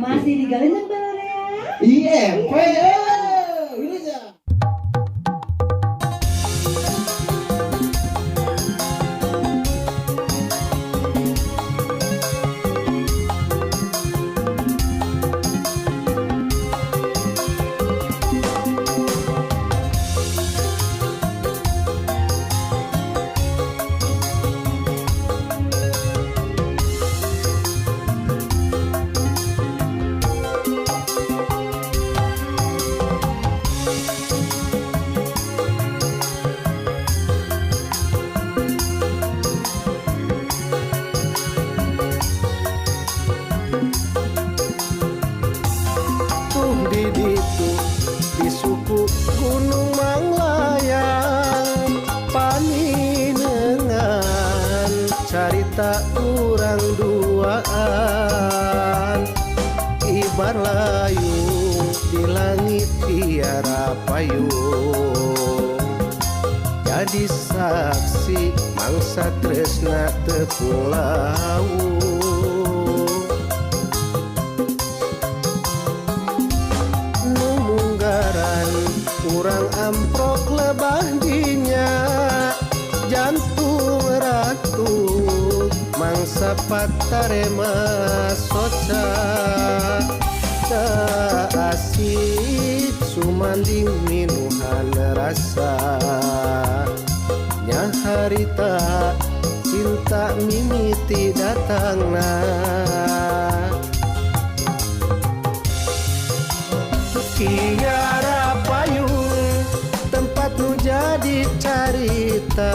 Masih di Galanyang Balarea. IMP. Di suku Gunung Manglayang paninengan carita urang duaan ibar layung di langit tiara payung jadi saksi mangsa tresna tepung laut urang amprok lebah dinya jantung ratu mangsa patarema soca asik sumanding minuhan rasa nya harita cinta mimiti datangna kiara payung tempat nu jadi carita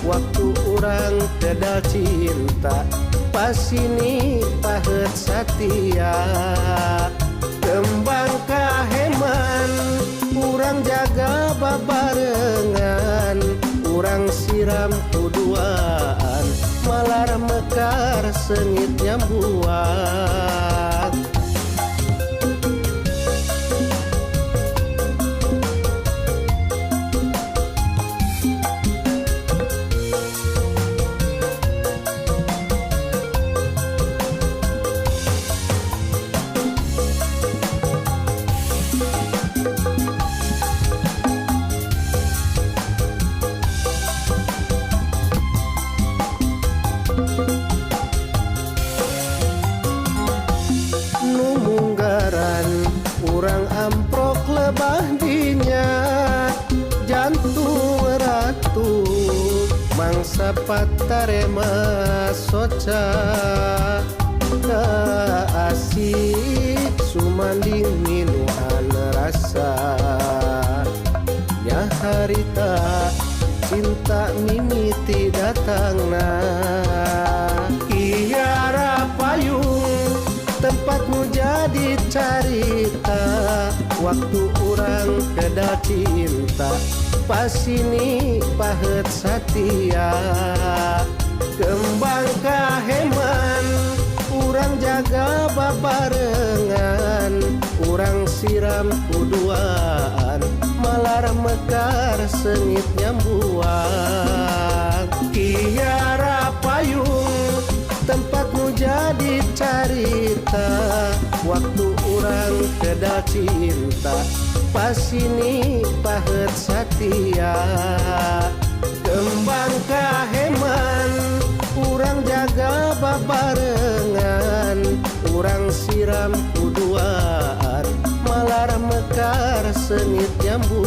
waktu orang pedal cinta pas ini pahet satia kembang kaheman urang jaga babarengan urang siram kuduaan malar mekar sengit nyambuan urang amprok lebah dinya jantung ratu mangsa patarema soca asik sumanding minuhan rasa nya harita cinta mimiti datangna kiara payung tempatmu jadi carita waktu orang pedal cinta pas ini pahet satia kembang kaheman urang jaga babarengan urang siram kuduaan malar mekar sengit nyambuan kiara payung tempatmu jadi carita waktu orang pedal cinta pas ini pahet satia kembang kaheman urang jaga babarengan urang siram kuduaan malar mekar sengit nyambu